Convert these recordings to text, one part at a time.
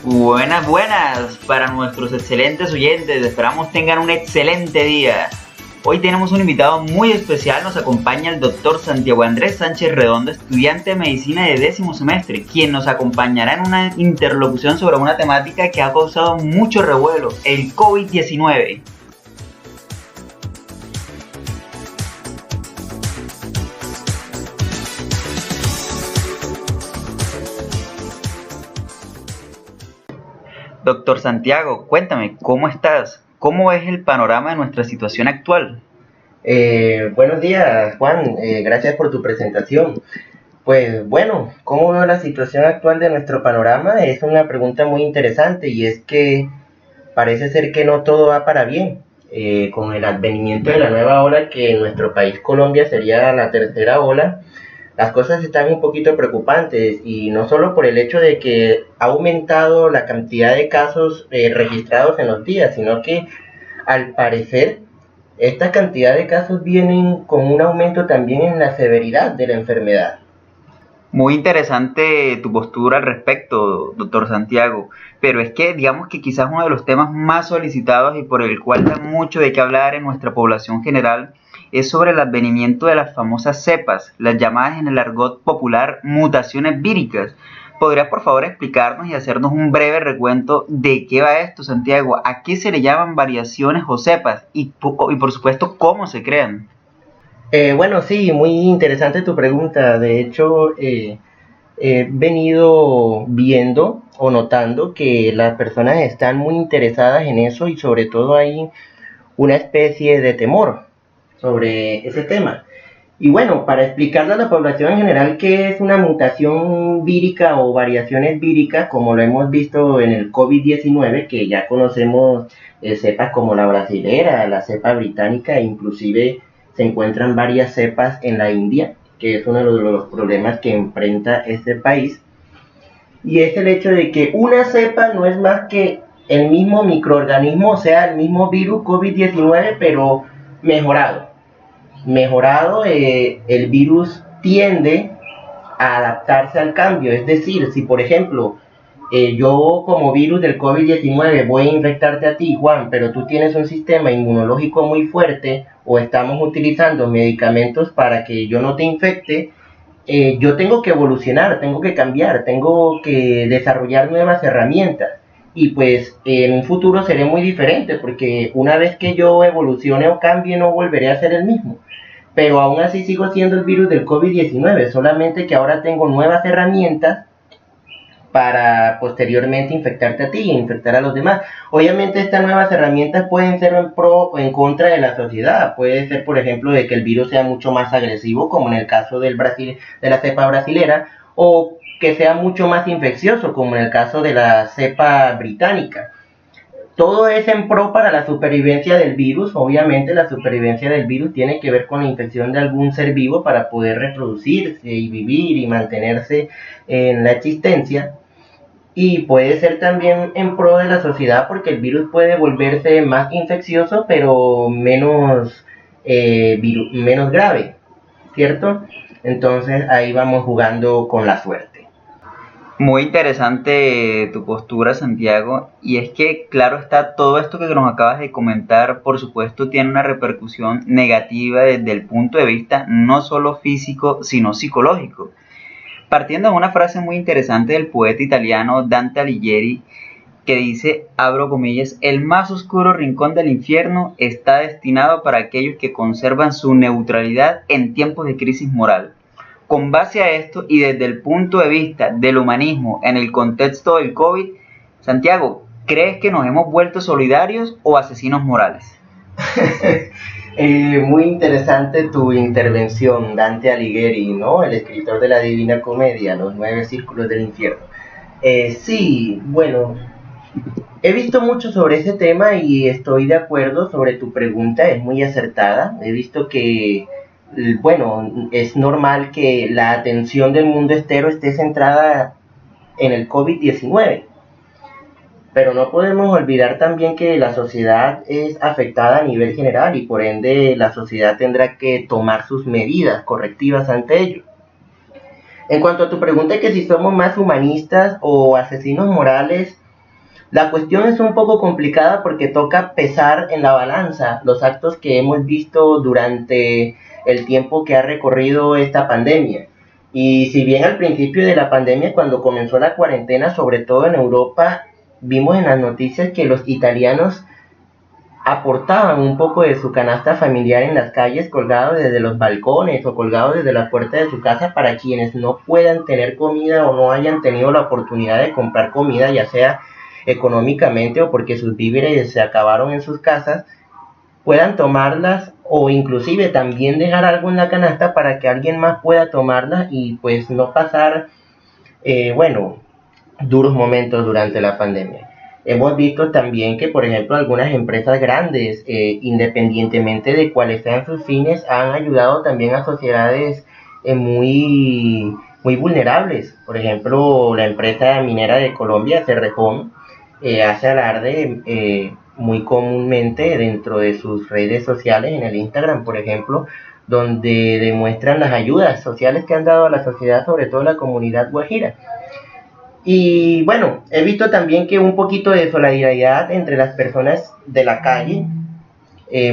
Buenas, buenas para nuestros excelentes oyentes. Esperamos tengan un excelente día. Hoy tenemos un invitado muy especial. Nos acompaña el doctor Santiago Andrés Sánchez Redondo, estudiante de medicina de 10º semestre, quien nos acompañará en una interlocución sobre una temática que ha causado mucho revuelo, el COVID-19. Doctor Santiago, cuéntame, ¿cómo estás? ¿Cómo es el panorama de nuestra situación actual? Buenos días, Juan. Gracias por tu presentación. Pues bueno, ¿cómo veo la situación actual de nuestro panorama? Es una pregunta muy interesante y es que parece ser que no todo va para bien. Con el advenimiento de la nueva ola, que en nuestro país Colombia sería la tercera ola, las cosas están un poquito preocupantes y no solo por el hecho de que ha aumentado la cantidad de casos registrados en los días, sino que al parecer esta cantidad de casos vienen con un aumento también en la severidad de la enfermedad. Muy interesante tu postura al respecto, doctor Santiago, pero es que digamos que quizás uno de los temas más solicitados y por el cual da mucho de qué hablar en nuestra población general es sobre el advenimiento de las famosas cepas, las llamadas en el argot popular mutaciones víricas. ¿Podrías por favor explicarnos y hacernos un breve recuento de qué va esto, Santiago? ¿A qué se le llaman variaciones o cepas? Y por supuesto, ¿cómo se crean? Bueno, sí, muy interesante tu pregunta. De hecho, he venido viendo o notando que las personas están muy interesadas en eso y sobre todo hay una especie de temor sobre ese tema. Y bueno, para explicarle a la población en general qué es una mutación vírica o variaciones víricas, como lo hemos visto en el COVID-19, que ya conocemos cepas como la brasilera, la cepa británica e inclusive se encuentran varias cepas en la India, que es uno de los problemas que enfrenta este país. Y es el hecho de que una cepa no es más que el mismo microorganismo, o sea, el mismo virus COVID-19, pero mejorado. El virus tiende a adaptarse al cambio. Es decir, si por ejemplo yo como virus del COVID-19 voy a infectarte a ti, Juan, pero tú tienes un sistema inmunológico muy fuerte o estamos utilizando medicamentos para que yo no te infecte, yo tengo que evolucionar, tengo que cambiar, tengo que desarrollar nuevas herramientas. Y pues en un futuro seré muy diferente porque una vez que yo evolucione o cambie no volveré a ser el mismo. Pero aún así sigo siendo el virus del COVID-19, solamente que ahora tengo nuevas herramientas para posteriormente infectarte a ti e infectar a los demás. Obviamente estas nuevas herramientas pueden ser en pro o en contra de la sociedad. Puede ser, por ejemplo, de que el virus sea mucho más agresivo, como en el caso de la cepa brasilera, o que sea mucho más infeccioso, como en el caso de la cepa británica. Todo es en pro para la supervivencia del virus. Obviamente la supervivencia del virus tiene que ver con la infección de algún ser vivo para poder reproducirse y vivir y mantenerse en la existencia. Y puede ser también en pro de la sociedad porque el virus puede volverse más infeccioso pero menos grave, ¿cierto? Entonces ahí vamos jugando con la suerte. Muy interesante tu postura, Santiago, y es que, claro está, todo esto que nos acabas de comentar, por supuesto, tiene una repercusión negativa desde el punto de vista no solo físico, sino psicológico. Partiendo de una frase muy interesante del poeta italiano Dante Alighieri, que dice, abro comillas, el más oscuro rincón del infierno está destinado para aquellos que conservan su neutralidad en tiempos de crisis moral. Con base a esto y desde el punto de vista del humanismo en el contexto del COVID, Santiago, ¿crees que nos hemos vuelto solidarios o asesinos morales? Muy interesante tu intervención, Dante Alighieri, ¿no? El escritor de la Divina Comedia, Los 9 Círculos del Infierno. Sí, bueno, he visto mucho sobre ese tema y estoy de acuerdo sobre tu pregunta, es muy acertada. He visto que, bueno, es normal que la atención del mundo entero esté centrada en el COVID-19. Pero no podemos olvidar también que la sociedad es afectada a nivel general y por ende la sociedad tendrá que tomar sus medidas correctivas ante ello. En cuanto a tu pregunta que si somos más humanistas o asesinos morales, La cuestión es un poco complicada porque toca pesar en la balanza los actos que hemos visto durante el tiempo que ha recorrido esta pandemia. Y si bien al principio de la pandemia, cuando comenzó la cuarentena, sobre todo en Europa, vimos en las noticias que los italianos aportaban un poco de su canasta familiar en las calles, colgados desde los balcones o colgados desde la puerta de su casa, para quienes no puedan tener comida o no hayan tenido la oportunidad de comprar comida, ya sea económicamente o porque sus víveres se acabaron en sus casas, puedan tomarlas o inclusive también dejar algo en la canasta para que alguien más pueda tomarlas y pues no pasar, duros momentos durante la pandemia. Hemos visto también que, por ejemplo, algunas empresas grandes, independientemente de cuáles sean sus fines, han ayudado también a sociedades muy vulnerables. Por ejemplo, la empresa minera de Colombia, Cerrejón, hace alarde muy comúnmente dentro de sus redes sociales, en el Instagram, por ejemplo, donde demuestran las ayudas sociales que han dado a la sociedad, sobre todo la comunidad guajira. Y bueno, he visto también que un poquito de solidaridad entre las personas de la calle.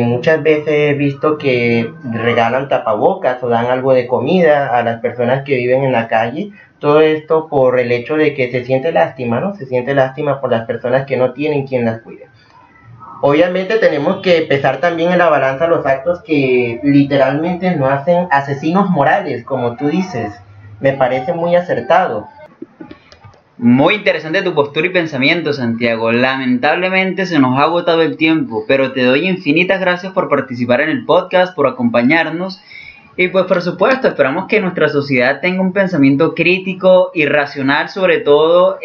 Muchas veces he visto que regalan tapabocas o dan algo de comida a las personas que viven en la calle. Todo esto por el hecho de que se siente lástima, ¿no? Se siente lástima por las personas que no tienen quien las cuide. Obviamente tenemos que pesar también en la balanza los actos que literalmente nos hacen asesinos morales, como tú dices. Me parece muy acertado. Muy interesante tu postura y pensamiento, Santiago. Lamentablemente se nos ha agotado el tiempo, pero te doy infinitas gracias por participar en el podcast, por acompañarnos. Y pues por supuesto, esperamos que nuestra sociedad tenga un pensamiento crítico y racional, sobre todo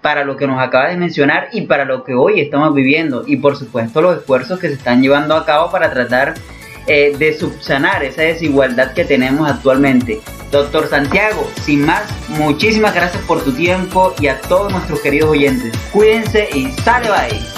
para lo que nos acabas de mencionar y para lo que hoy estamos viviendo. Y por supuesto los esfuerzos que se están llevando a cabo para tratar de subsanar esa desigualdad que tenemos actualmente. Doctor Santiago, sin más, muchísimas gracias por tu tiempo y a todos nuestros queridos oyentes. Cuídense y sale bye.